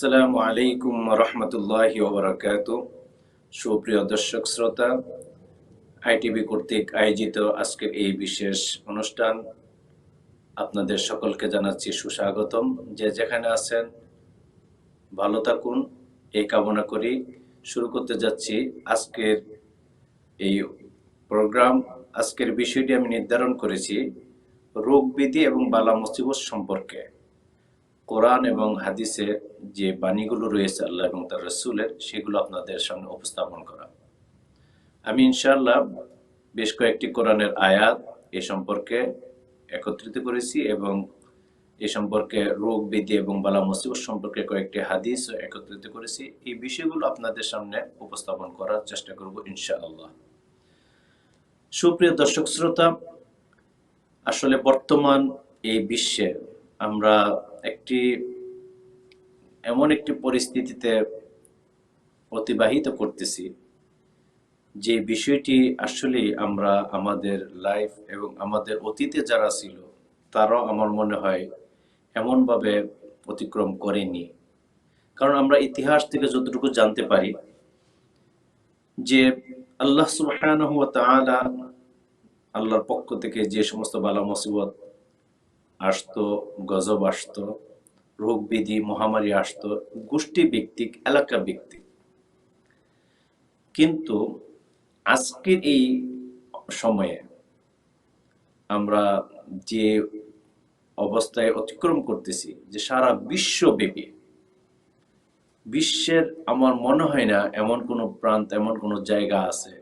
আসসালামু আলাইকুম রহমতুল্লাহি ওয়া বারাকাতুহু। সুপ্রিয় দর্শক শ্রোতা, আইটিভি কর্তৃক আয়োজিত আজকের এই বিশেষ অনুষ্ঠান আপনাদের সকলকে জানাচ্ছি সুস্বাগতম। যে যেখানে আছেন ভালো থাকুন এই কামনা করি। শুরু করতে যাচ্ছি আজকের এই প্রোগ্রাম। আজকের বিষয়টি আমি নির্ধারণ করেছি রোগ ব্যাধি এবং বালা মুসিবত সম্পর্কে। কোরআন এবং হাদিসে যে বাণীগুলো রয়েছে আল্লাহ এবং তার রাসূলের, সেগুলো আপনাদের সামনে উপস্থাপন করা। আমি ইনশাআল্লাহ বেশ কয়েকটি কোরআনের আয়াত এ সম্পর্কে একত্রিত করেছি এবং এ সম্পর্কে রোগ ব্যাধি এবং বালা মুসিবত সম্পর্কে কয়েকটি হাদিস একত্রিত করেছি। এই বিষয়গুলো আপনাদের সামনে উপস্থাপন করার চেষ্টা করব ইনশাআল্লাহ। সুপ্রিয় দর্শক শ্রোতা, আসলে বর্তমান এই বিশ্বে আমরা এমন একটি পরিস্থিতিতে অতিবাহিত করতেছি যে বিষয়টি আসলে আমরা আমাদের লাইফ এবং আমাদের অতীতে যারা ছিল তারাও আমার মনে হয় এমনভাবে অতিক্রম করেনি। কারণ আমরা ইতিহাস থেকে যতটুকু জানতে পারি যে আল্লাহ সুবহানাহু ওয়া তাআলা, আল্লাহর পক্ষ থেকে যে সমস্ত বালা মুসিবত আসতো, গজব আসতো, রোগ ব্যাধি মহামারী আসতো, গোষ্ঠী ভিত্তিক, এলাকা ভিত্তিক। কিন্তু আজকের এই সময়ে আমরা যে অবস্থায় অতিক্রম করতেছি, যে সারা বিশ্বব্যাপী, বিশ্বের আমার মনে হয় না এমন কোনো প্রান্ত, এমন কোনো জায়গা আছে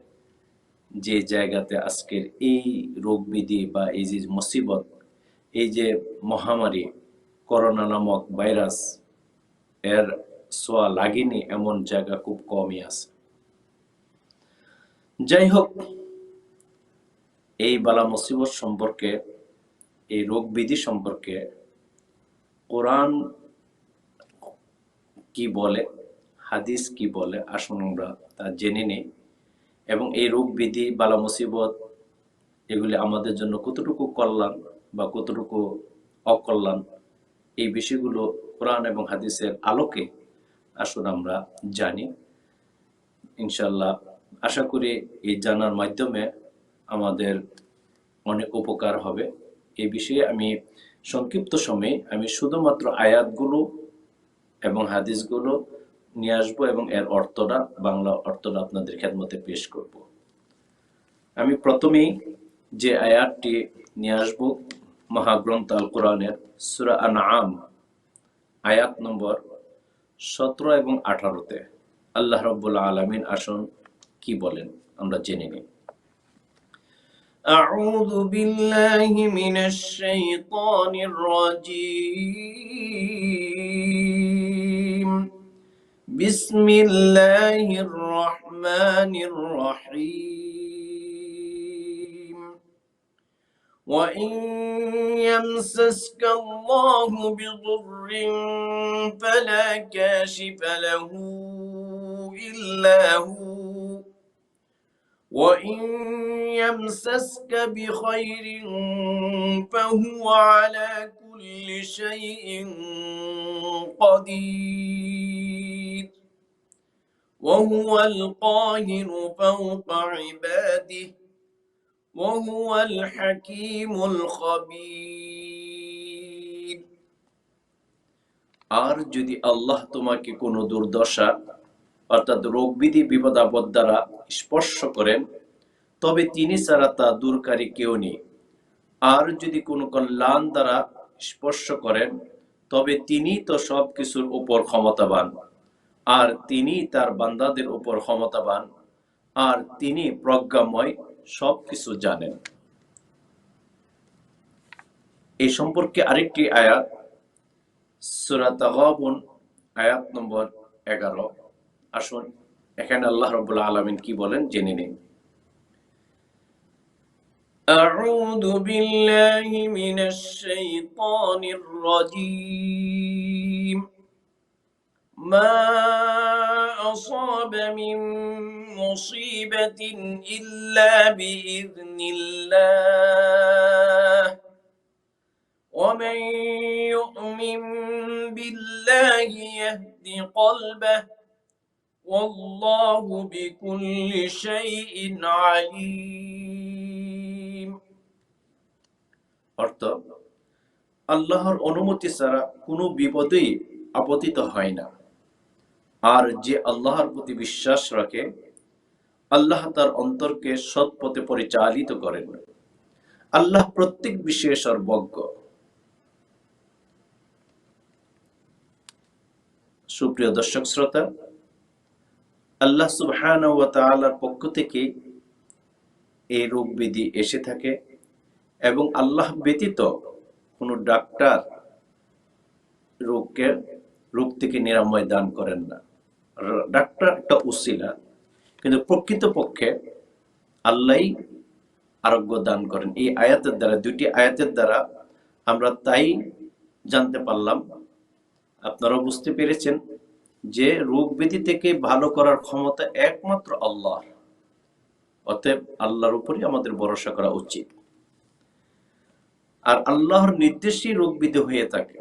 যে জায়গাতে আজকের এই রোগ ব্যাধি বা এই যে মুসিবত, এই যে মহামারী করোনা নামক ভাইরাস এর ছোঁয়া লাগেনি, এমন জায়গা খুব কমই আছে। যাই হোক, এই বালা মুসিবত সম্পর্কে, এই রোগ ব্যাধি সম্পর্কে কোরআন কি বলে, হাদিস কি বলে, আসুন আমরা তা জেনে নেই। এবং এই রোগ ব্যাধি বালা মুসিবত এগুলি আমাদের জন্য কতটুকু কল্যাণ বা কতটুকু অকল্যাণ, এই বিষয়গুলো কোরআন এবং হাদিসের আলোকে আসুন আমরা জানি ইনশাল্লাহ। আশা করি এই জানার মাধ্যমে আমাদের অনেক উপকার হবে। এই বিষয়ে আমি সংক্ষিপ্ত সময়ে আমি শুধুমাত্র আয়াতগুলো এবং হাদিসগুলো নিয়ে আসবো এবং এর অর্থটা, বাংলা অর্থটা আপনাদের খেদমতে পেশ করব। আমি প্রথমেই যে আয়াতটি নিয়ে আসবো মহাগ্রন্থ আল কোরআনের সূরা আনআম আয়াত নম্বর 17 এবং 18-তে আল্লাহ রাব্বুল আলামিন আসুন কি বলেন আমরা জেনে নিই। আউযু বিল্লাহি মিনাশ শাইতানির রাজীম। বিসমিল্লাহির রহমানির রহিম। وَإِن يَمْسَسْكَ اللَّهُ بِضُرٍّ فَلَا كَاشِفَ لَهُ إِلَّا هُوَ وَإِن يَمْسَسْكَ بِخَيْرٍ فَهُوَ عَلَى كُلِّ شَيْءٍ قَدِيرٌ وَهُوَ الْقَاهِرُ فَوْقَ عِبَادِهِ وَهُوَ الْحَكِيمُ الْخَبِيرُ। আর যদি আল্লাহ তোমাকে কোনো দুর্দশা অর্থাৎ রোগ ব্যাধি বিপদ আপদ দ্বারা স্পর্শ করেন, তবে তিনি ছাড়া তা দূরকারী কেউ নেই। আর যদি কোনো কল্যাণ দ্বারা স্পর্শ করেন, তবে তিনি তো সবকিছুর উপর ক্ষমতাবান, আর তিনি তার বান্দাদের উপর ক্ষমতাবান, আর তিনি প্রজ্ঞাময়, সবকিছু জানেন। এই সম্পর্কে আরেকটি আয়াত সূরা তাগাবুন আয়াত নম্বর 11। আসুন এখানে আল্লাহ রাব্বুল আলামিন কি বলেন জেনে নিন। আউযু বিল্লাহি মিনাশ শাইতানির রাজীম। মা আসাবা মিন মুসিবাতিন ইল্লা বিইذনিল্লাহ ومن يؤمن بالله الله يهدي قلبه والله بكل شيء عليم। অর্থ, আল্লাহর অনুমতি ছাড়া কোনো বিপদেই আপতিত হয় না, আর যে আল্লাহর প্রতি বিশ্বাস রাখে আল্লাহ তার অন্তরকে সৎ পথে পরিচালিত করেন। আল্লাহ প্রত্যেক বিষয়ে সর্বজ্ঞ। সুপ্রিয় দর্শক শ্রোতা, আল্লাহ সুবহানাহু ওয়া তাআলার পক্ষ থেকে এই রোগ ব্যাধি এসে থাকে এবং আল্লাহ ব্যতীত কোনো ডাক্তার রোগ থেকে নিরাময় দান করেন না। ডাক্তার একটা উসিলা, কিন্তু প্রকৃতপক্ষে আল্লাহই আরোগ্য দান করেন। এই আয়াতের দ্বারা, দুইটি আয়াতের দ্বারা আমরা তাই জানতে পারলাম, আপনারা বুঝতে পেরেছেন যে রোগ ব্যাধি থেকে ভালো করার ক্ষমতা একমাত্র আল্লাহ। অতএব আল্লাহর উপরই আমাদের ভরসা করা উচিত। আর আল্লাহর নির্দেশেই রোগ ব্যাধি হয়ে থাকে।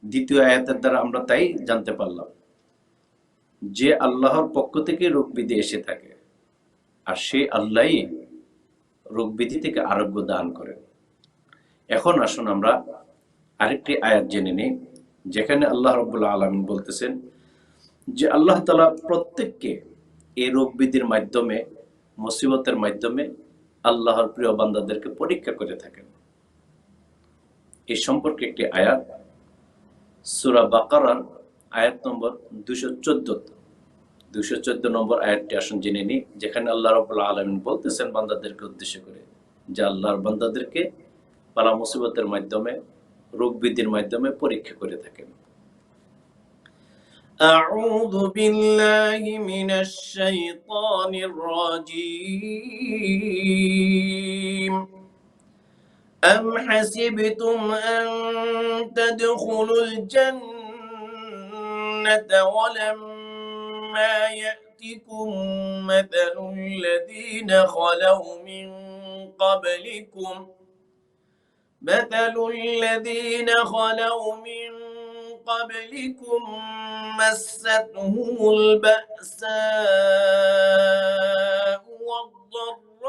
দ্বিতীয় আয়াতের দ্বারা আমরা তাই জানতে পারলাম যে আল্লাহর পক্ষ থেকে রোগ ব্যাধি এসে থাকে, আর সেই আল্লাহই রোগ ব্যাধি থেকে আরোগ্য দান করেন। এখন আসুন আমরা আরেকটি আয়াত জেনে নিই, যেখানে আল্লাহ রাব্বুল আলামিন বলতেছেন যে আল্লাহ তাআলা প্রত্যেককে এই রোগ ব্যাধির মাধ্যমে, মুসিবতের মাধ্যমে আল্লাহর প্রিয় বান্দাদেরকে পরীক্ষা করে থাকেন। এই সম্পর্কে একটি আয়াত সূরা বাকারার আয়াত নম্বর 214 নম্বর আয়াতটি আসুন জেনে নিই, যেখানে আল্লাহ রাব্বুল আলামিন বলতেছেন বান্দাদেরকে উদ্দেশ্য করে যে আল্লাহর বান্দাদেরকে বালা মুসিবতের মাধ্যমে, রোগ ব্যাধির মাধ্যমে পরীক্ষা করে থাকেন। আউযু বিল্লাহি মিনাশ শাইতানির রাজীম। أم حسبتم أن تدخلوا الجنة ولما يأتكم مثل الذين خلوا من قبلكم مستهم البأساء والضراء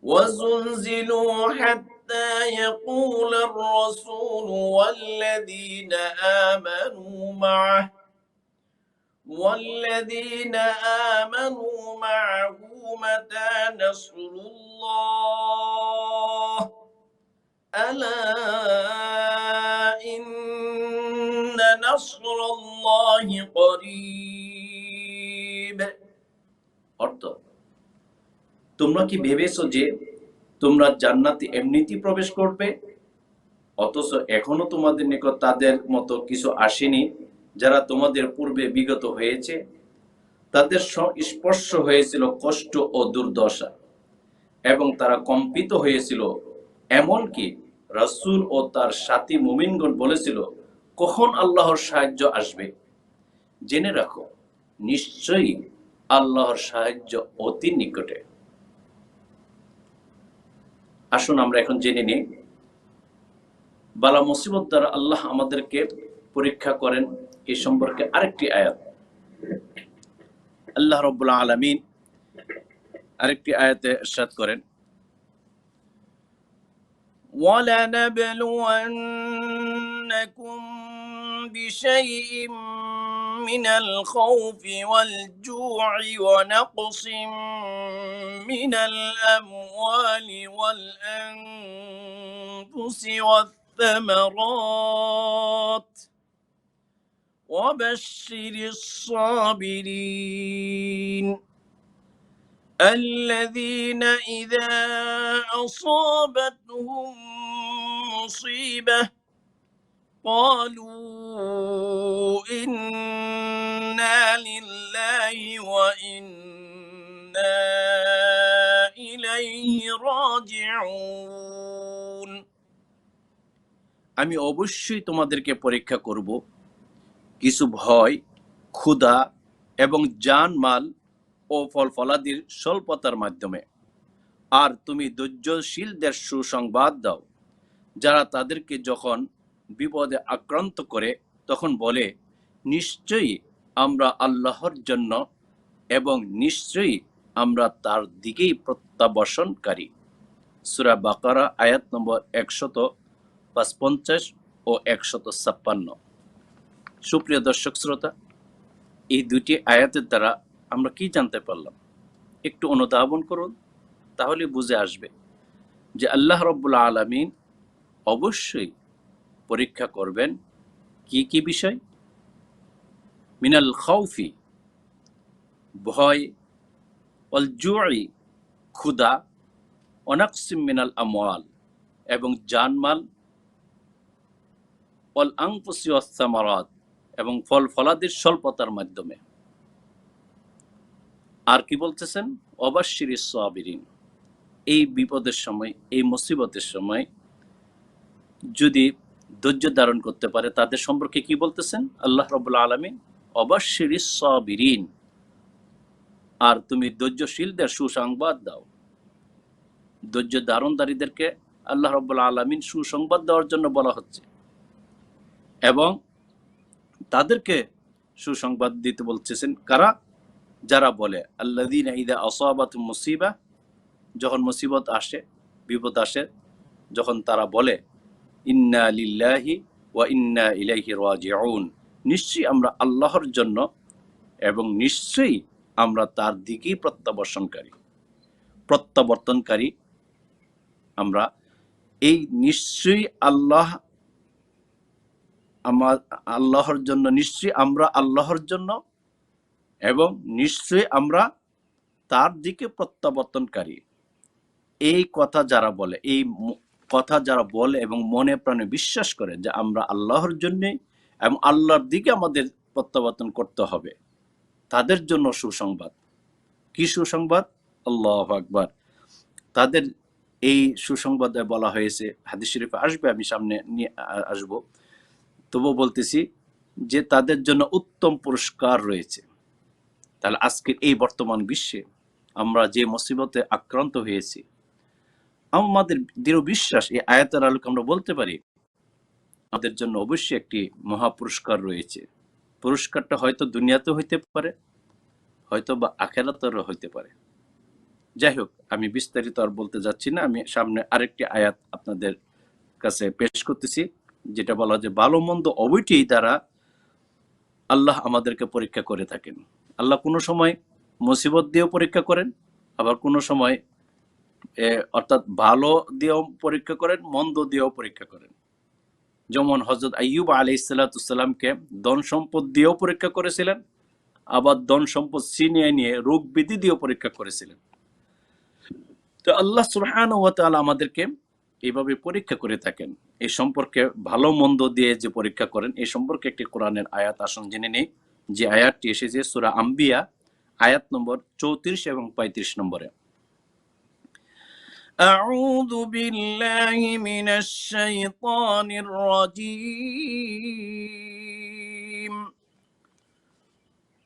وزلزلوا حتى يقول الرسول والذين آمنوا معه متى نصر الله ألا إن نصر الله قريب। অর্থ, তোমরা কি ভেবেছো যে তোমরা জান্নাতে এমনিতেই প্রবেশ করবে, অথচ এখনো তোমাদের নিকট তাদের মতো কিছু আসেনি যারা তোমাদের পূর্বে বিগত হয়েছে? তাদের স্পর্শ হয়েছিল কষ্ট ও দুর্দশা এবং তারা কম্পিত হয়েছিল, এমনকি রাসূল ও তার সাথী মুমিনগণ বলেছিল, কখন আল্লাহর সাহায্য আসবে? জেনে রাখো, নিশ্চয়ই আল্লাহর সাহায্য অতি নিকটে। আসুন আমরা এখন জেনে নিই বালা মুসিবত দ্বারা আল্লাহ আমাদেরকে পরীক্ষা করেন এই সম্পর্কে আরেকটি আয়াত। আল্লাহ রাব্বুল আলামিন আরেকটি আয়াতে ইরশাদ করেন, وَلَنَبْلُوَنَّكُمْ بِشَيْءٍ مِّنَ الْخَوْفِ وَالْجُوعِ وَنَقْصٍ مِّنَ الْأَمْوَالِ وَالْأَنفُسِ وَالثَّمَرَاتِ وَبَشِّرِ الصَّابِرِينَ الذين إذا أصابتهم مصيبة قالوا إنا لله وإنا إليه راجعون। আমি অবশ্যই তোমাদেরকে পরীক্ষা করব কিছু ভয়, ক্ষুধা এবং জানমাল ও ফল ফলাদির স্বল্পতার মাধ্যমে। আর তুমি ধৈর্যশীলদের সুসংবাদ দাও, যারা তাদেরকে যখন বিপদে আক্রান্ত করে তখন বলে, নিশ্চয়ই আমরা আল্লাহর জন্য এবং নিশ্চয়ই আমরা তার দিকেই প্রত্যাবর্তনকারী। সূরা বাকারা আয়াত নম্বর 155 ও 156। সুপ্রিয় দর্শক শ্রোতা, এই দুটি আয়াতের দ্বারা আমরা কি জানতে পারলাম? একটু অনুধাবন করুন, তাহলে বুঝে আসবে যে আল্লাহ রাব্বুল আলামিন অবশ্যই পরীক্ষা করবেন। কি কি বিষয়? মিনাল খাউফি, ভয়, ওয়াল জুই, ক্ষুধা, ওয়ানাকসিম মিনাল আমওয়াল, এবং জানমাল, ওয়াল আনফুসি ওয়াস সামারাত, এবং ফল ফলাদির স্বল্পতার মাধ্যমে। আর কি বলতেছেন? ওয়াবাশশিরিস সাবিরিন, এই বিপদের সময়, এই মুসিবতের সময় যদি ধৈর্য ধারণ করতে পারে তাদের সম্পর্কে কি বলতেছেন আল্লাহ রাব্বুল আলামিন? ওয়াবাশশিরিস সাবিরিন, আর তুমি ধৈর্যশীলদের সুসংবাদ দাও। ধৈর্য ধারণকারীদেরকে আল্লাহ রাব্বুল আলামিন সুসংবাদ দেওয়ার জন্য বলা হচ্ছে, এবং তাদেরকে সুসংবাদ দিতে বলতেছেন কারা? যারা বলে আল্লাযীনা ইযা আসাবাতুহুম মুসিবা, যখন মুসিবত আসে, বিপদ আসে, যখন তারা বলে ইন্না লিল্লাহি ওয়া ইন্না ইলাইহি রাজিউন, নিশ্চয়ই আমরা আল্লাহর জন্য এবং নিশ্চয়ই আমরা তার দিকেই প্রত্যাবর্তনকারী। আমরা এই নিশ্চয়ই আল্লাহর জন্য, নিশ্চয়ই আমরা আল্লাহর জন্য এবং নিশ্চয়ই আমরা তার দিকে প্রত্যাবর্তনকারী। এই কথা যারা বলে, এই কথা যারা বলে এবং মনে প্রাণে বিশ্বাস করে যে আমরা আল্লাহর জন্য এবং আল্লাহর দিকে আমাদের প্রত্যাবর্তন করতে হবে, তাদের জন্য সুসংবাদ। কি সুসংবাদ? আল্লাহু আকবার। তাদের এই সুসংবাদে বলা হয়েছে, হাদিস শরীফে আসবে, আমি সামনে নিয়ে আসবো, তবুও বলতেছি যে তাদের জন্য উত্তম পুরস্কার রয়েছে। তাহলে আজকের এই বর্তমান বিশ্বে আমরা যে মুসিবতে আক্রান্ত হয়েছি, আমাদের দৃঢ় বিশ্বাস এই আয়াতের আলোকে আমরা বলতে পারি আমাদের জন্য অবশ্যই একটি মহা পুরস্কার রয়েছে। পুরস্কারটা হয়তো দুনিয়াতেও হইতে পারে, হয়তো বা আখিরাতেও হইতে পারে। যাই হোক, আমি বিস্তারিত আর বলতে যাচ্ছি না। আমি সামনে আরেকটি আয়াত আপনাদের কাছে পেশ করতেছি, যেটা বলা যে ভালো মন্দ উভয়টিই দ্বারা আল্লাহ আমাদেরকে পরীক্ষা করে থাকেন। আল্লাহ কোনো সময় মুসিবত দিয়েও পরীক্ষা করেন, আবার কোনো সময় অর্থাৎ ভালো দিয়েও পরীক্ষা করেন, মন্দ দিয়েও পরীক্ষা করেন। যেমন হযরত আইয়ুব আলাইহিস সালামকে ধন সম্পদ দিয়েও পরীক্ষা করেছিলেন, আবার ধন সম্পদ ছিনিয়ে নিয়ে রোগ ব্যাধি দিয়েও পরীক্ষা করেছিলেন। তো আল্লাহ সুবহানাহু ওয়া তাআলা আমাদেরকে এইভাবে পরীক্ষা করে থাকেন। এই সম্পর্কে ভালো মন্দ দিয়ে যে পরীক্ষা করেন, এই সম্পর্কে একটি কোরআনের আয়াত আসুন জেনে নেই, যে আয়াতটি এসেছে সূরা আম্বিয়া আয়াত নম্বর 34 এবং 35 নম্বরে। আউযু বিল্লাহি মিনাশ শাইতানির রাজীম।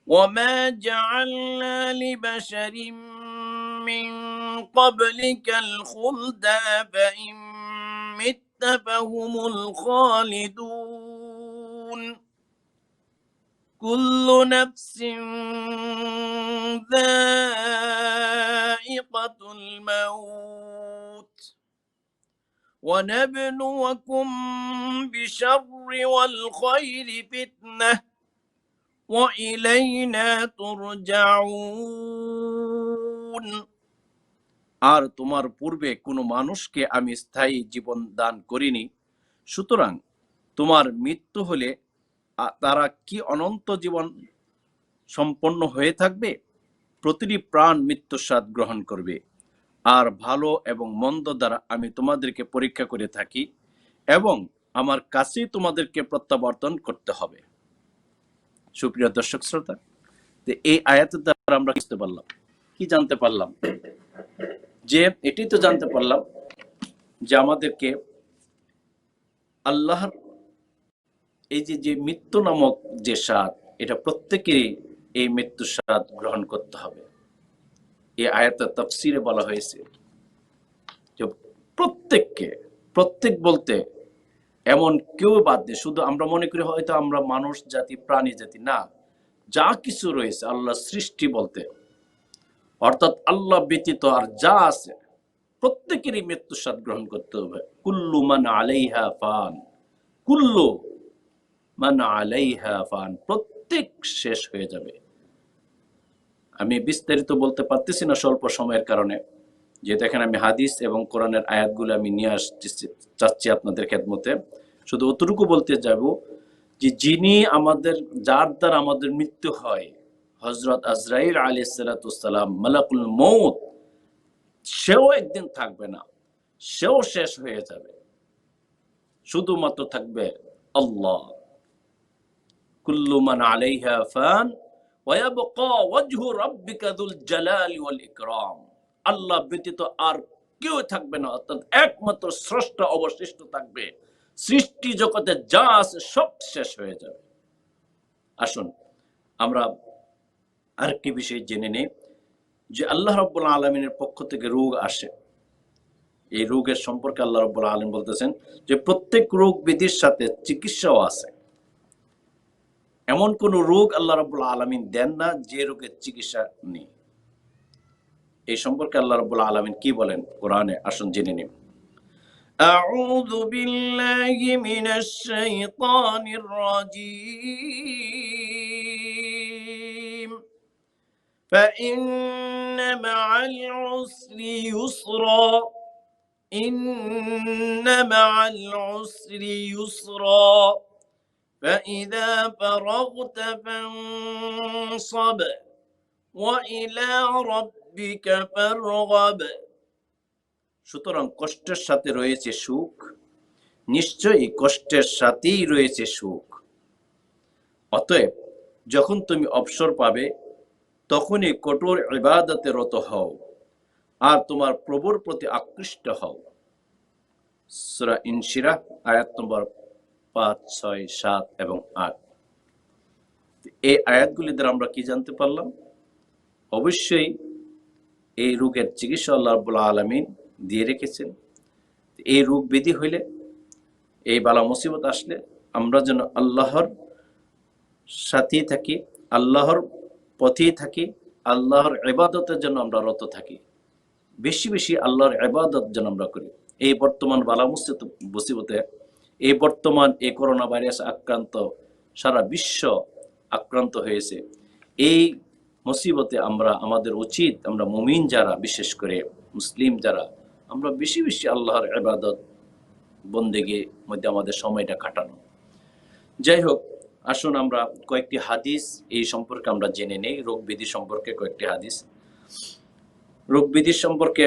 وما جعلنا لبشر من قبلك الخلد أفإن مت فهم الخالدون كل نفس ذائقة الموت ونبلوكم بالشر والخير فتنة وإلينا ترجعون। আর তোমার পূর্বে কোনো মানুষকে আমি স্থায়ী জীবন দান করিনি, সুতরাং তোমার মৃত্যু হলে তারা কি অনন্ত জীবন সম্পন্ন হয়ে থাকবে? প্রতিটি প্রাণ মৃত্যুর স্বাদ গ্রহণ করবে, আর ভালো এবং মন্দ দ্বারা আমি তোমাদেরকে পরীক্ষা করে থাকি, এবং আমার কাছেই তোমাদেরকে প্রত্যাবর্তন করতে হবে। সুপ্রিয় দর্শক শ্রোতা, এই আয়াতের দ্বারা আমরা বুঝতে পারলাম, কি জানতে পারলাম? যে এটাই তো জানতে পারলাম যে আমাদেরকে আল্লাহর এই যে মৃত্যু নামক যে স্বাদ, এটা প্রত্যেকেরই এই মৃত্যুর স্বাদ গ্রহণ করতে হবে। এই আয়াতের তাফসীরে বলা হয়েছে যে প্রত্যেককে, প্রত্যেক বলতে এমন কেউ বাদ নেই। শুধু আমরা মনে করি হয়তো আমরা মানুষ জাতি, প্রাণী জাতি, না, যা কিছু রয়েছে আল্লাহ সৃষ্টি বলতে, অর্থাৎ আল্লাহ ব্যতীত আর যা আছে প্রত্যেকেরই মৃত্যুর স্বাদ গ্রহণ করতে হবে। কুল্লু মান আলাইহা ফান, কুল্লু মান আলাইহা ফান, প্রত্যেক শেষ হয়ে যাবে। আমি বিস্তারিত বলতে পারতেছি না স্বল্প সময়ের কারণে, যে দেখেন আমি হাদিস এবং কোরআনের আয়াতগুলো আমি নিয়ে আসতে চাচ্ছি আপনাদের খেদমতে। শুধু অতটুকু বলতে যাব যে যিনি আমাদের, যার দ্বারা আমাদের মৃত্যু হয়, হযরত আজরাইল আলাইহিস সালাতু ওয়াসসালাম, মালাকুল মউত, সেও একদিন থাকবে না, সেও শেষ হয়ে যাবে। শুধুমাত্র থাকবে আল্লাহ। কুল্লু মান আলাইহা ফান ওয়া ইয়াবকা ওয়াজহু রাব্বিকা যুল জালালি ওয়াল ইকরাম। আল্লাহ ব্যতীত আর কেউ থাকবে না, অর্থাৎ একমাত্র স্রষ্টা অবশিষ্ট থাকবে। সৃষ্টি জগতে যা আছে সব শেষ হয়ে যাবে। আসুন আমরা আরেকটি বিষয় জেনে নেই, যে আল্লাহ রাব্বুল আলামিনের পক্ষ থেকে রোগ আসে। এই রোগের সম্পর্কে আল্লাহ রাব্বুল আলামিন বলতেছেন যে প্রত্যেক রোগ ব্যাধির সাথে চিকিৎসাও আছে। এমন কোন রোগ আল্লাহ রাব্বুল আলামিন দেন না যে রোগের চিকিৎসা নেই। এই সম্পর্কে আল্লাহ রাব্বুল আলামিন কি বলেন কোরআনে, আসুন জেনে নিন। আউযু বিল্লাহি মিনাশ শাইতানির রাজীম। ফাইন্না মা'আল উসরি ইউসরা, ইন্না মা'আল উসরি ইউসরা, فإذا فرغت فانصب وإلى ربك فارغب। সুতরাং কষ্টের সাথে রয়েছে সুখ, নিশ্চয়ই কষ্টের সাথেই রয়েছে সুখ। অতএব যখন তুমি অবসর পাবে তখনই কঠোর ইবাদতে রত হও আর তোমার প্রভুর প্রতি আকৃষ্ট হও। সূরা ইনশিরাহ আয়াত নম্বর 5, 6, 7 এবং 8। এই আয়াতগুলি দ্বারা আমরা কি জানতে পারলাম? অবশ্যই এই রোগের চিকিৎসা আল্লাহ রাব্বুল আলামিন দিয়ে রেখেছেন। এই রোগ ব্যাধি হইলে, এই বালা মুসিবত আসলে আমরা যেন আল্লাহর সাথেই থাকি, আল্লাহর পথেই থাকি, আল্লাহর ইবাদতের জন্য আমরা রত থাকি, বেশি বেশি আল্লাহর ইবাদত যেন আমরা করি। এই বর্তমান বালা মুসিবতে, এই বর্তমান এই করোনা ভাইরাস আক্রান্ত সারা বিশ্ব আক্রান্ত হয়েছে। এই মুসিবতে আমরা, আমাদের উচিত, আমরা মুমিন যারা, বিশেষ করে মুসলিম যারা, আমরা বেশি বেশি আল্লাহর ইবাদত বন্দেগীর মধ্যে আমাদের সময়টা কাটানো। যাই হোক, আসুন আমরা কয়েকটি হাদিস এই সম্পর্কে আমরা জেনে নেই। রোগ ব্যাধি সম্পর্কে কয়েকটি হাদিস। রোগ ব্যাধি সম্পর্কে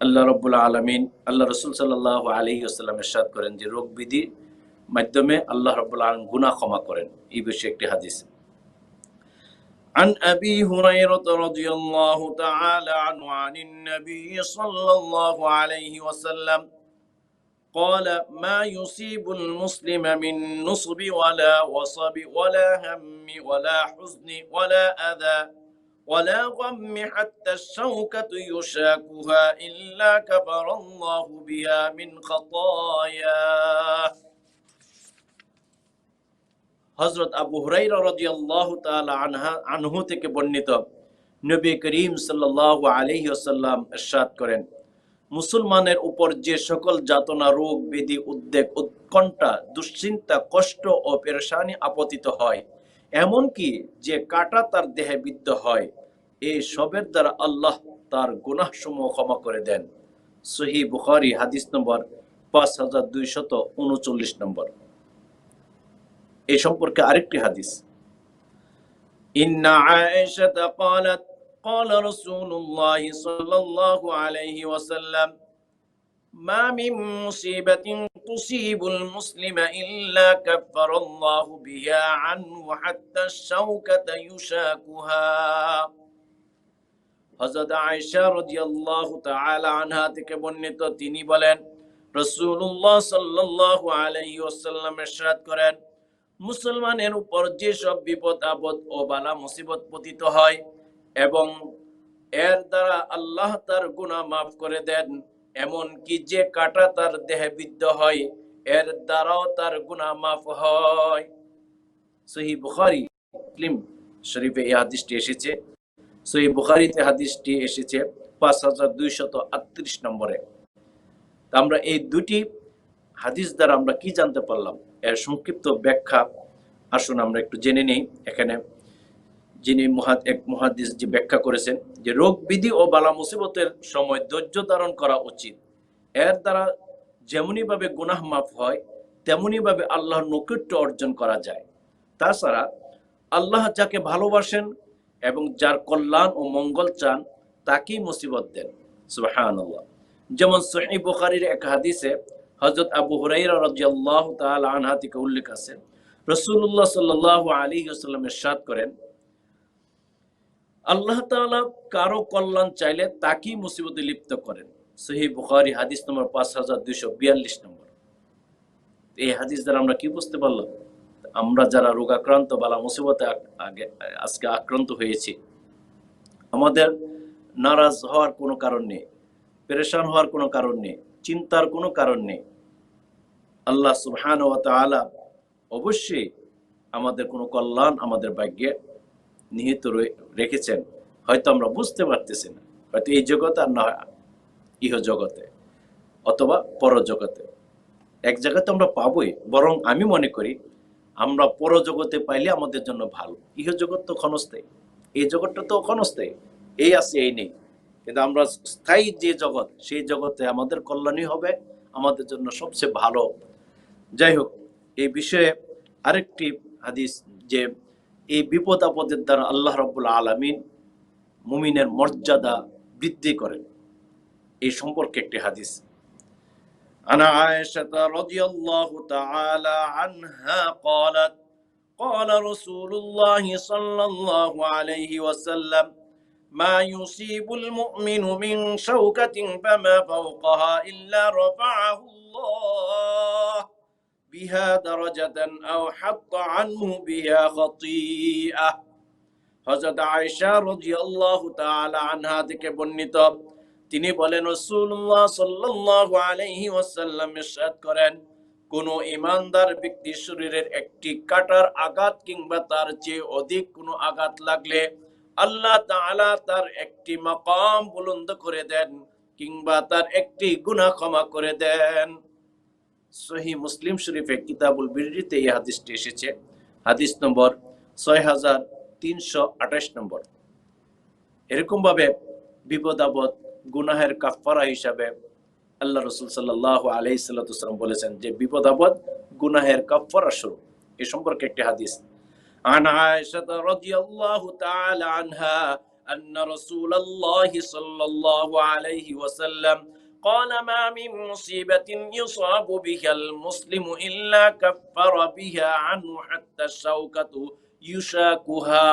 আল্লাহ রাব্বুল আলামিন, আল্লাহ রাসূল সাল্লাল্লাহু আলাইহি ওয়াসাল্লাম ইরশাদ করেন যে রোগ ব্যাধির মাধ্যমে আল্লাহ রাব্বুল আলামিন গুনাহ ক্ষমা করেন। এই বিষয়ে একটি হাদিস। عن أبي هريرة رضي الله تعالى عنه عن النبي صلى الله عليه وسلم قال ما يصيب المسلم من نصب ولا وصب ولا هم ولا حزن ولا أذى ولا غم حتى الشوكة يشاكها إلا كفر الله بها من خطاياه। হযরত আবু হুরায়রা রাদিয়াল্লাহু তাআলা আনহু থেকে বর্ণিত, নবী করিম সাল্লাল্লাহু আলাইহি ওয়াসাল্লাম ইরশাদ করেন, মুসলমানের উপর যে সকল যাতনা, রোগ ব্যাধি, উদ্বেগ, উৎকণ্ঠা, দুশ্চিন্তা, কষ্ট ও পেরেশানি আপতিত হয়, এমনকি যে কাঁটা তার দেহে বিদ্ধ হয়, এই সবের দ্বারা আল্লাহ তার গুনাহসমূহ ক্ষমা করে দেন। সহিহ বুখারী হাদিস নম্বর 5239 নম্বর। এই সম্পর্কে আরেকটি হাদিস। ইন্না আয়েশাতা ক্বালাত ক্বালা রাসূলুল্লাহি সাল্লাল্লাহু আলাইহি ওয়াসাল্লাম মা মিন মুসিবাতিন তুসিবুল মুসলিমা ইল্লা কাফফারাল্লাহু বিহা আনহু হাত্তা আশ-শাওকাতা ইউশাকুহা। হযরত আয়েশা রাদিয়াল্লাহু তাআলা আনহা থেকে বর্ণিত, তিনি বলেন, রাসূলুল্লাহ সাল্লাল্লাহু আলাইহি ওয়াসাল্লাম ইরশাদ করেন, মুসলমানের উপর যেসব বিপদ আপদ ও বালা মুসিবত পতিত হয় এবং এর দ্বারা আল্লাহ তার গুনাহ মাফ করে দেন, এমন কি যে কাঁটা তার দেহে বিদ্ধ হয় এর দ্বারাও তার গুনাহ মাফ হয়। সহিহ বুখারী মুসলিম শরীফে এই হাদিসটি এসেছে। সহিহ বুখারীতে হাদিসটি এসেছে 5238 নম্বরে। আমরা এই দুটি হাদিস দ্বারা আমরা কি জানতে পারলাম, এর সংক্ষিপ্ত ব্যাখ্যা আসুন আমরা একটু জেনে নেই। এখানে যিনি এক মুহাদ্দিস যে ব্যাখ্যা করেছেন যে রোগ বিধি ও বালা মুসিবতের সময় ধৈর্য ধারণ করা উচিত। এর দ্বারা যেমনি ভাবে গুনাহ মাফ হয় তেমনি ভাবে আল্লাহর নৈকট্য অর্জন করা যায়। তাছাড়া আল্লাহ যাকে ভালোবাসেন এবং যার কল্যাণ ও মঙ্গল চান তাকেই মুসিবত দেন। সুবহানাল্লাহ। যেমন সহিহ বুখারীর এক হাদিসে হযরত আবু হুরায়রা রাদিয়াল্লাহু তাআলা আনহু থেকে উল্লেখ আছে, রাসূলুল্লাহ সাল্লাল্লাহু আলাইহি ওয়াসাল্লাম ইরশাদ করেন, আল্লাহ তাআলা কারো কল্যাণ চাইলে তাকেই মুসিবতে লিপ্ত করেন। সহিহ বুখারী হাদিস নম্বর 5242 নম্বর। এই হাদিস দ্বারা আমরা কি বুঝতে পারলাম? আমরা যারা রোগাক্রান্ত বালা মুসিবতে আজকে আক্রান্ত হয়েছি, আমাদের নারাজ হওয়ার কোনো কারণ নেই, পেরেশান হওয়ার কোনো কারণ নেই, চিন্তার কোনো কারণ নেই। আল্লাহ সুবহানাহু ওয়া তাআলা অবশ্যই আমাদের কোনো কল্যাণ আমাদের ভাগ্যে নিহিত রেখেছেন। হয়তো আমরা বুঝতে পারতেছি না, হয়তো এই জগতে আর না ইহ জগতে অথবা পরজগতে। এক জায়গাতে আমরা পাবোই, বরং আমি মনে করি আমরা পরজগতে পাইলে আমাদের জন্য ভালো। ইহ জগৎ তো ক্ষণস্থায়ী, এই জগৎটা তো ক্ষণস্থায়ী, এই আছে এই নেই। কিন্তু আমরা স্থায়ী যে জগৎ, সেই জগতে আমাদের কল্যাণই হবে, আমাদের জন্য সবচেয়ে ভালো। যাই হোক, এই বিষয়ে আরেকটি হাদিস যে এই বিপদ আপদের দ্বারা আল্লাহ রাব্বুল আলামিন মুমিনের মর্যাদা বৃদ্ধি করেন, এই সম্পর্কে একটি হাদিস। আনা আয়েশা রাদিয়াল্লাহু তাআলা আনহা قالت قال رسول الله صلى الله عليه وسلم ما يصيب المؤمن من شوكة فما فوقها إلا رفعه الله بها درجة أو حط عنه بها خطيئة। হযরত আয়েশা রাদিয়াল্লাহু তাআলা আনহা থেকে বর্ণিত, তিনি বলেন রাসূলুল্লাহ সাল্লাল্লাহু আলাইহি ওয়াসাল্লাম ইরশাদ করেন, কোন ঈমানদার ব্যক্তির শরীরের একটি কাঁটার আঘাত কিংবা তার চেয়ে অধিক কোনো আঘাত লাগলে আল্লাহ তাআলা তার একটি মাকাম বুলন্দ করে দেন কিংবা তার একটি গুনাহ ক্ষমা করে দেন। সহিহ মুসলিম শরীফে কিতাবুল বিররিতে এই হাদিসটি এসেছে, হাদিস নম্বর 6328 নম্বর। এরকম ভাবে বিপদ আপদ গুনাহের কাফারা হিসাবে আল্লাহ রাসূল সাল্লাল্লাহু আলাইহি সাল্লাম বলেছেন যে বিপদ আপদ গুনাহের কাফারা স্বরূপ। এই সম্পর্কে একটি হাদিস। আন আয়েশা রাদিয়াল্লাহু তাআলা আনহা আন্না রাসূলুল্লাহ সাল্লাল্লাহু আলাইহি ওয়াসাল্লাম قال ما من مصيبة يصاب بها المسلم إلا كفر بها عنه حتى الشوكة يشاكها।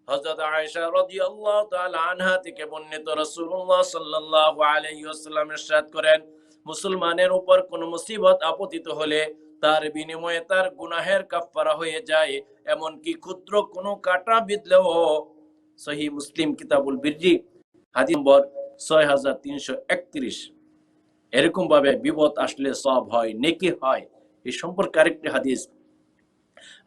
হযরত আয়েশা রাদিয়াল্লাহু তাআলা আনহা থেকে বর্ণিত, রাসূলুল্লাহ সাল্লাল্লাহু আলাইহি ওয়াসাল্লাম ইরশাদ করেন, মুসলমানের উপর কোন মুসিবত আপতিত হলে তার বিনিময়ে তার গুনাহের কাফারা হয়ে যায়, এমন কি ক্ষুদ্র কোনো কাঁটা বিঁধলেও। সহিহ মুসলিম কিতাবুল বিররি হাদিস নম্বর 6331। এরকম ভাবে বিপদ আসলে সওয়াব হয়, নেকি হয়, এই সম্পর্কে আরেকটি হাদিস।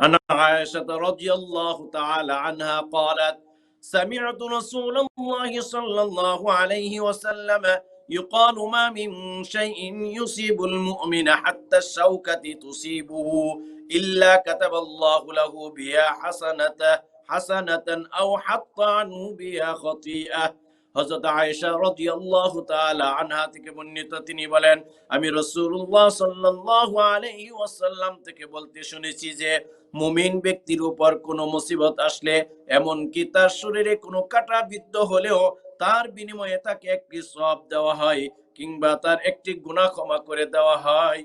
عن عائشة رضي الله تعالى عنها قالت سمعت رسول الله صلى الله عليه وسلم يقال ما من شيء يصيب المؤمن حتى الشوكة تصيبه إلا كتب الله له بها حسنة أو حط عنه بها خطيئة। হযরত আয়েশা রাদিয়াল্লাহু তাআলা আনহা থেকে বর্ণিত, তিনি বলেন, আমি রাসূলুল্লাহ সাল্লাল্লাহু আলাইহি ওয়াসাল্লাম থেকে বলতে শুনেছি যে মুমিন ব্যক্তির উপর কোনো মুসিবত আসলে, এমন কি তার শরীরে কোনো কাঁটা বিদ্ধ হলেও তার বিনিময়ে তাকে একটি সওয়াব দেওয়া হয় কিংবা তার একটি গুনাহ ক্ষমা করে দেওয়া হয়।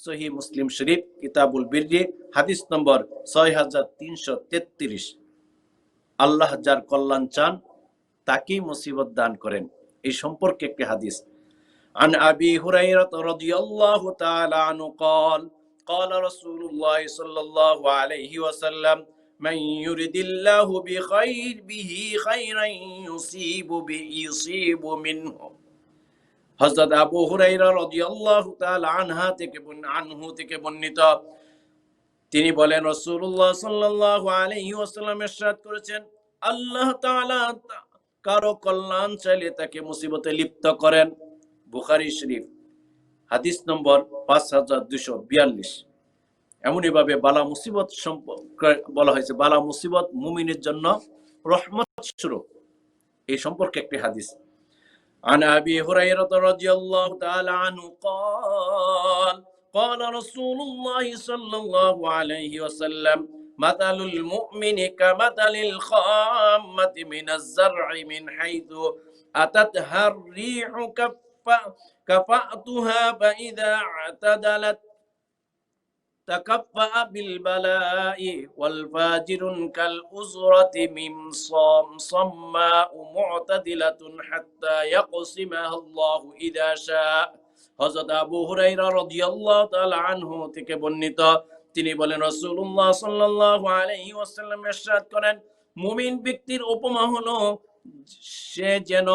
সহিহ মুসলিম শরীফ কিতাবুল বিররি হাদিস নম্বর 6333। আল্লাহ যার কল্যাণ চান তাকেই মুসিবত দান করেন, এই সম্পর্কে একটি হাদিস। عن أبي هريرة رضي الله تعالى عنه قال قال رسول الله صلى الله عليه وسلم من يرد الله به خيرا يصيب منه। হযরত আবু হুরায়রা রাদিয়াল্লাহু তাআলা আনহু থেকে বর্ণিত, তিনি বলেন রাসূলুল্লাহ সাল্লাল্লাহু আলাইহি ওয়াসাল্লাম ইরশাদ করেছেন, আল্লাহ তাআলা কারো কল্যাণ চাইলে তাকে মুসিবতে লিপ্ত করেন। বুখারী শরীফ হাদিস নম্বর 5242। এমনই ভাবে বালা মুসিবত সম্পর্কে বলা হয়েছে, বালা মুসিবত মুমিনের জন্য রহমত স্বরূপ। এই সম্পর্কে একটি হাদিস। عن أبي هريرة رضي الله تعالى عنه قال قال رسول الله صلى الله عليه وسلم مثل المؤمن كمثل الخامة من الزرع من حيث أتتها الريح كفأتها فإذا اعتدلت تكفأ بالبلاء والفاجر كالأزرة من صماء معتدلة حتى يقسمها الله إذا شاء। হযরত আবু হুরায়রা রাদিয়াল্লাহু তাআলা আনহু থেকে বর্ণিত, তিনি বলেন রাসূলুল্লাহ সাল্লাল্লাহু আলাইহি ওয়াসাল্লাম ইরশাদ করেন, মুমিন ব্যক্তির উপমা হলো সে যেন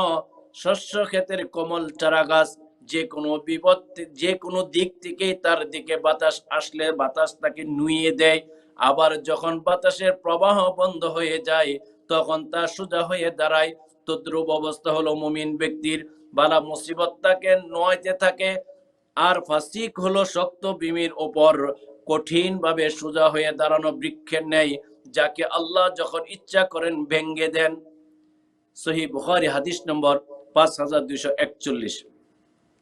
শস্য ক্ষেতের কোমল চারা গাছ, যে কোনো বিপদ, যে কোনো দিক থেকে তার দিকে বাতাস আসলে বাতাস তাকে নুইয়ে দেয়, আবার যখন বাতাসের প্রবাহ বন্ধ হয়ে যায় তখন তা সোজা হয়ে দাঁড়ায়। তদ্রূপ অবস্থা হলো মুমিন ব্যক্তির। বালা মুসিবত তাকে নোয়াইতে থাকে, আর ফাসিক হলো শক্ত ভূমির ওপর কঠিন ভাবে সোজা হয়ে দাঁড়ানো বৃক্ষের ন্যায়, যাকে আল্লাহ যখন ইচ্ছা করেন ভেঙ্গে দেন। সহিহ বুখারী হাদিস নম্বর 5241।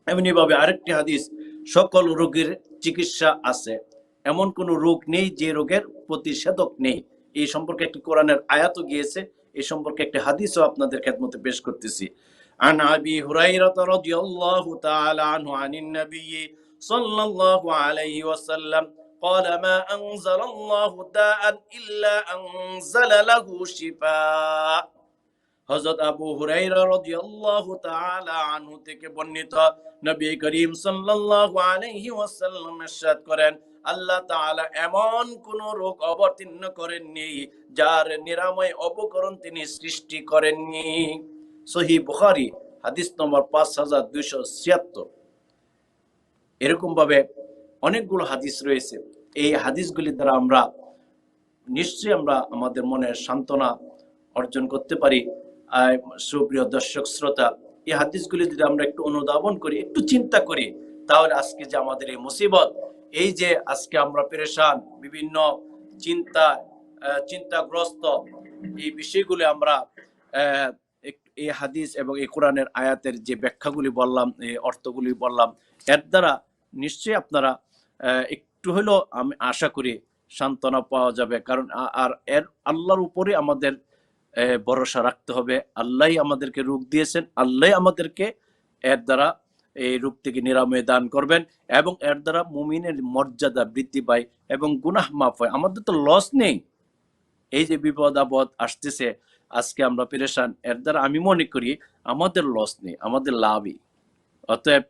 এমনি ভাবে আরেকটি হাদিস, সকল রোগের চিকিৎসা আছে, এমন কোন রোগ নেই যে রোগের প্রতিষেধক নেই। এই সম্পর্কে একটি কোরআনের আয়াতও গিয়েছে, এই সম্পর্কে একটি হাদিসও আপনাদের খেদমতে পেশ করতেছি। عن أبي هريرة رضي الله تعالى عنه عن النبي صلى الله عليه وسلم قال ما أنزل الله داء إلا أنزل له شفاء। হযরত আবু হুরায়রা রাদিয়াল্লাহু তাআলা আনহু থেকে বর্ণিত, নবী করিম সাল্লাল্লাহু আলাইহি ওয়াসাল্লাম ইরশাদ করেন, আল্লাহ তাআলা এমন কোন রোগ অবতীর্ণ করেননি যার নিরাময় উপকরণ তিনি সৃষ্টি করেননি। সহিহ বুখারী হাদিস নম্বর 5276। এরকম ভাবে অনেকগুলো হাদিস রয়েছে। এই হাদিসগুলি দ্বারা আমরা নিশ্চয়ই আমাদের মনে সান্ত্বনা অর্জন করতে পারি। সুপ্রিয় দর্শক শ্রোতা, এই হাদিসগুলি যদি আমরা একটু অনুধাবন করি, একটু চিন্তা করি, তাহলে আজকে যে আমাদের এই মুসিবত, এই যে আজকে আমরা পেরেশান, বিভিন্ন চিন্তাগ্রস্ত, এই বিষয়গুলি আমরা এই হাদিস এবং এই কোরআনের আয়াতের যে ব্যাখ্যাগুলি বললাম, এই অর্থগুলি বললাম, এর দ্বারা নিশ্চয়ই আপনারা একটু হলেও আমি আশা করি সান্ত্বনা পাওয়া যাবে। কারণ আর এর আল্লাহর উপরে আমাদের ভরসা রাখতে হবে। আল্লাহই আমাদেরকে রোগ দিয়েছেন, আল্লাহই আমাদেরকে এর দ্বারা এই রোগ থেকে নিরাময় দান করবেন, এবং এর দ্বারা মুমিনের মর্যাদা বৃদ্ধি পায় এবং গুনাহ মাফ হয়। আমাদের তো লস নেই। এই যে বিপদ আপদ আসতেছে, আজকে আমরা পেরেশান, এর দ্বারা আমি মনে করি আমাদের লস নেই, আমাদের লাভই। অতএব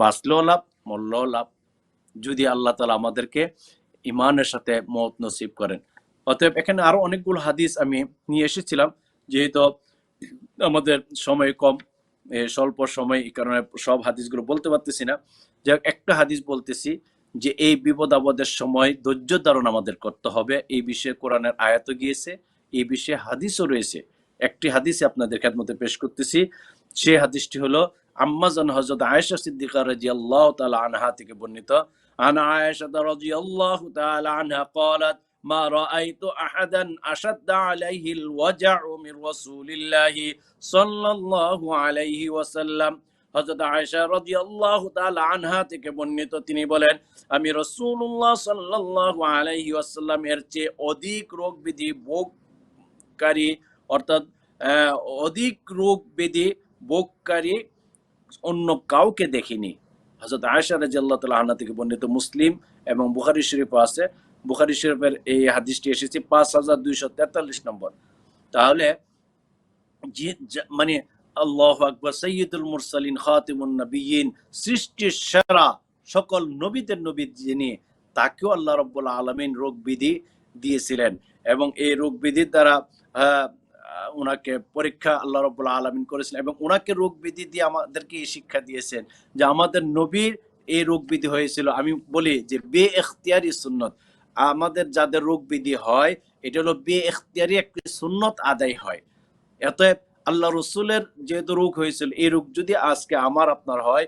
বাঁচলেও লাভ, মরলেও লাভ, যদি আল্লাহ তাআলা আমাদেরকে ইমানের সাথে মওত নসিব করেন। অতএব এখানে আরো অনেকগুলো হাদিস আমি নিয়ে এসেছিলাম, যেহেতু আমাদের সময় কম, স্বল্প সময়, এই কারণে সব হাদিসগুলো বলতে পারতেছি না। যাই একটা হাদিস বলতেছি যে এই বিপদ আপদের সময় ধৈর্য ধারণ আমাদের করতে হবে। এই বিষয়ে কোরআনের আয়াতও গিয়েছে, এই বিষয়ে হাদিসও রয়েছে। একটি হাদিসে আপনাদের খেদমতে পেশ করতেছি। সেই হাদিসটি হলো আম্মাজান হযরত আয়েশা সিদ্দিকা রাদিয়াল্লাহু তাআলা আনহা থেকে বর্ণিত। আন আয়েশা রাদিয়াল্লাহু তাআলা আনহা قالت ما رأيت أحدا أشد عليه الوجع من رسول الله صلى الله عليه وسلم। হযরত আয়েশা রাদিয়াল্লাহু তাআলা আনহা থেকে বর্ণিত, তিনি বলেন, আমি রাসূলুল্লাহ সাল্লাল্লাহু আলাইহি ওয়াসাল্লাম এর চেয়ে অধিক রোগ ব্যাধি ভোগকারী, অর্থাৎ অধিক রোগ ব্যাধি ভোগকারী অন্য কাউকে দেখিনি। হযরত আয়েশা রাদিয়াল্লাহু তাআলা আনহা থেকে বর্ণিত, মুসলিম এবং বুখারী শরীফে আছে। বুখারী শরীফের এই হাদিসটি এসেছে 5243 নম্বর। তাহলে মানে আল্লাহু আকবার, সাইয়্যিদুল মুরসালিন, খাতিমুন নবিয়্যিন, সৃষ্টির সেরা, সকল নবীদের নবী যিনি, তাকেও আল্লাহ রাব্বুল আলামিন রোগ বিধি দিয়েছিলেন, এবং এই রোগ বিধির দ্বারা ওনাকে পরীক্ষা আল্লাহ রাব্বুল আলামিন করেছিলেন এবং ওনাকে রোগ ব্যাধি দিয়ে আমাদেরকে এই শিক্ষা দিয়েছেন যে আমাদের নবীর এই রোগ ব্যাধি হয়েছিল। আমি বলি যে বে-এখতিয়ারি সুন্নত। আমাদের যাদের রোগ ব্যাধি হয় এটা হলো বে-এখতিয়ারি একটি সুন্নত আদায় হয়। অতএব আল্লাহ রসুলের যেহেতু রোগ হয়েছিল, এই রোগ যদি আজকে আমার আপনার হয়,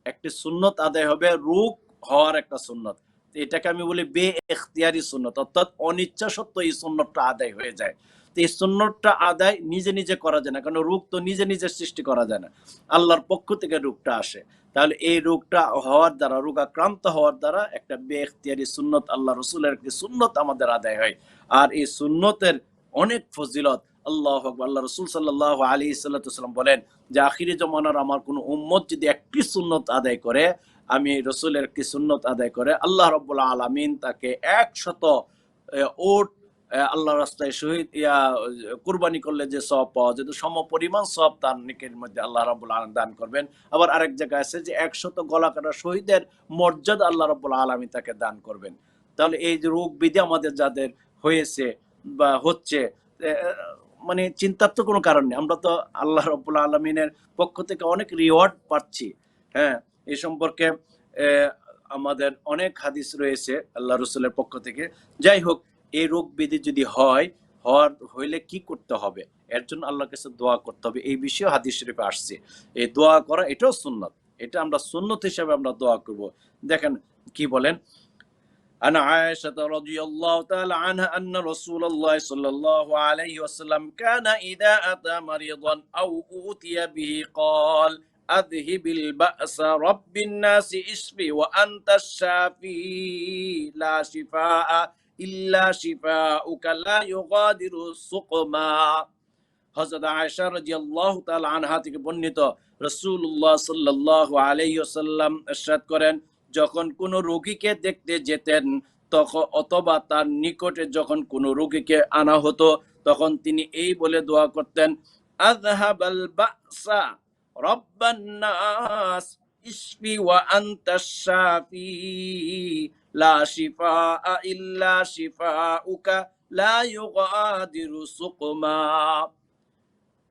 একটি সুন্নত আদায় হবে, রোগ হওয়ার একটা সুন্নত। এটাকে আমি বলি বে-এখতিয়ারি সুন্নত, অর্থাৎ অনিচ্ছা সত্ত্বেও এই সুন্নতটা আদায় হয়ে যায়। তো এই সুন্নতটা আদায় নিজে নিজে করা যায় না, কারণ রোগ তো নিজে নিজে সৃষ্টি করা যায় না, আল্লাহর পক্ষ থেকে রোগটা আসে। তাহলে এই রোগটা হওয়ার দ্বারা, রোগাক্রান্ত হওয়ার দ্বারা একটা বে-এখতিয়ারি সুন্নত, আল্লাহ রসুলের একটি সুন্নত আমাদের আদায় হয়। আর এই সুন্নতের অনেক ফজিলত। আল্লাহু আকবার। আল্লাহ রসুল সাল্লাল্লাহু আলাইহি সাল্লাম বলেন যে আখিরি জমানার আমার কোনো উম্মত যদি একটি সুন্নত আদায় করে, আমি রসুলের একটি সুন্নত আদায় করে, আল্লাহ রাব্বুল আলামিন তাকে 100 ওট আল্লাহ রাস্তায় শহীদ কুরবানি করলে যে সওয়াব পাওয়া যেত, সম পরিমাণ সওয়াব তার নেকির মধ্যে আল্লাহ রাব্বুল আলামিন দান করবেন। আবার আরেক জায়গায় আছে যে 100 গলা কাটা শহীদের মর্যাদা আল্লাহ রাব্বুল আলামিন তাকে দান করবেন। তাহলে এই যে রোগ বিধি আমাদের যাদের হয়েছে বা হচ্ছে, মানে চিন্তার তো কোনো কারণ নেই। আমরা তো আল্লাহ রাব্বুল আলামিনের পক্ষ থেকে অনেক রিওয়ার্ড পাচ্ছি। হ্যাঁ, এই সম্পর্কে আমাদের অনেক হাদিস রয়েছে আল্লাহ রসুলের পক্ষ থেকে। যাই হোক, এই রোগ ব্যাধি যদি হইলে কি করতে হবে, এর জন্য আল্লাহর কাছে দোয়া করতে হবে। এই বিষয়ে হাদিস শরীফে আসছে। এই দোয়া করা এটাও সুন্নাত, এটা আমরা সুন্নত হিসেবে আমরা দোয়া করব। দেখেন কি বলেন, عن عائشة رضي الله تعالى عنها أن رسول الله صلى الله عليه وسلم كان إذا أتى مريضا أو أوتي به قال أذهب البأس رب الناس اشفي وأنت الشافي لا شفاء إلا شفاؤك لا يغادر سقما। হযরত আয়েশা রাদিয়াল্লাহু তাআলা আনহা থেকে বর্ণিত, রাসূলুল্লাহ সাল্লাল্লাহু আলাইহি ওয়াসাল্লাম ইরশাদ করেন, যখন কোন রোগীকে দেখতে যেতেন তখন অথবা তার নিকটে যখন কোন রোগীকে আনা হতো, তখন তিনি এই বলে দোয়া করতেন, আযহাবাল বাসা রাব্বান নাস ইশফি ওয়া আনতাশ শাফি লা শিফাআ ইল্লা শিফাউকা লা ইউগাদিরু সুকমা।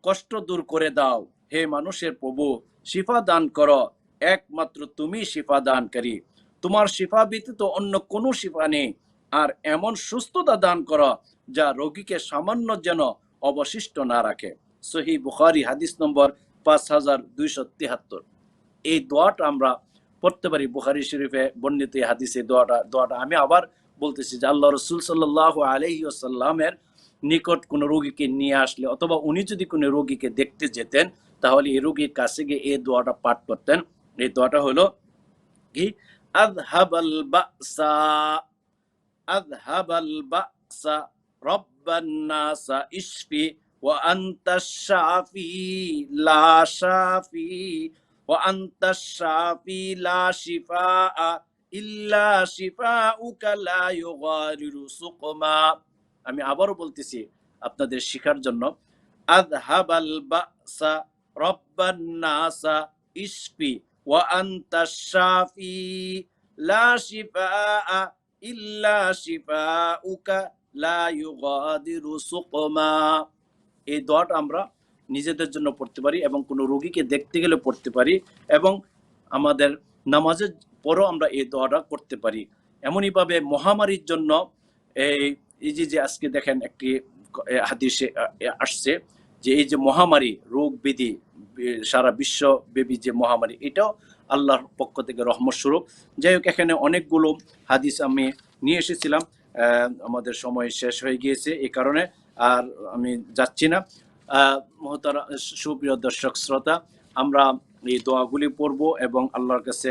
কষ্ট দূর করে দাও হে মানুষের প্রভু, শিফা দান করো, একমাত্র তুমি শিফা দানকারী, তোমার শিফা ব্যতীত অন্য কোনো শিফা নেই। আর এমন সুস্থতা দান করো যা রোগীকে সামান্য যেন অবশিষ্ট না রাখে। সহিহ বুখারী হাদিস নম্বর 5273। এই দোয়াটা আমরা পড়তে পারি। বুখারী শরীফে বর্ণিত এই হাদিসে দোয়াটা আমি আবার বলতেছি যে আল্লাহ রাসূল সাল্লাল্লাহু আলাইহি ওয়াসাল্লামের নিকট কোন রোগীকে নিয়ে আসলে অথবা উনি যদি কোনো রোগীকে দেখতে যেতেন, তাহলে এই রোগীর কাছে গিয়ে এই দোয়াটা পাঠ করতেন। এই দোয়াটা হলো কি, আযহাবাল বাসা আযহাবাল বাসা রাব্বান নাস ইশফি ওয়া আনতাশ শাফি লা শাফি ওয়া আনতাশ শাফি লা শিফাআ ইল্লা শিফাউকা লা ইউগাদিরু সুকমা। আমি আবারও বলতেছি আপনাদের শিখার জন্য, আযহাবাল বাসা রাব্বান নাস ইশফি ওয়া আনতাশ শাফি লা শিফাআ ইল্লা শিফাউকা লা ইউগাদিরু সুকমা। এই দোয়াটা আমরা নিজেদের জন্য পড়তে পারি এবং কোনো রোগীকে দেখতে গেলে পড়তে পারি এবং আমাদের নামাজের পরও আমরা এই দোয়াটা করতে পারি। এমনই ভাবে মহামারীর জন্য এই যে আজকে দেখেন একটি হাদিসে আসছে যে এই যে মহামারী, রোগ ব্যাধি, সারা বিশ্বব্যাপী যে মহামারী, এটাও আল্লাহর পক্ষ থেকে রহমত স্বরূপ। যাই হোক, এখানে অনেকগুলো হাদিস আমি নিয়ে এসেছিলাম, আমাদের সময় শেষ হয়ে গিয়েছে, এই কারণে আর আমি যাচ্ছি না। মহতারা সুপ্রিয় দর্শক শ্রোতা, আমরা এই দোয়াগুলি পড়ব এবং আল্লাহর কাছে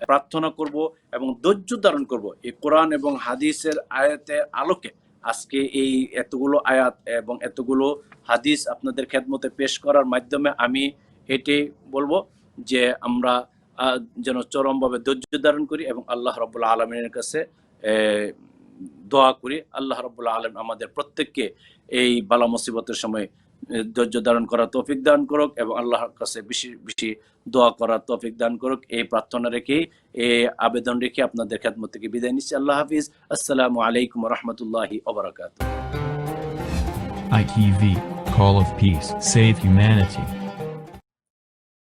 প্রার্থনা করব এবং ধৈর্য ধারণ করব এই কোরআন এবং হাদিসের আয়াতের আলোকে। আজকে এই এতগুলো আয়াত এবং এতগুলো হাদিস আপনাদের খেদমতে পেশ করার মাধ্যমে আমি এটাই বলবো যে আমরা যেন চরমভাবে ধৈর্য ধারণ করি এবং আল্লাহ রাব্বুল আলামিনের কাছে দোয়া করি। আল্লাহ রাব্বুল আলামিন আমাদের প্রত্যেককে এই বালা মুসিবতের সময় ধৈর্য ধারণ করার তৌফিক দান করুক এবং আল্লাহর কাছে বেশি বেশি দোয়া করার তৌফিক দান করুক। এই প্রার্থনা রেখে, এই আবেদন রেখে আপনাদের খেদমত থেকে বিদায় নিচ্ছি। আল্লাহ হাফিজ। আসসালামু আলাইকুম ওয়া রাহমাতুল্লাহি ওয়া বারাকাতুহু। ITV, Call of Peace, Save Humanity.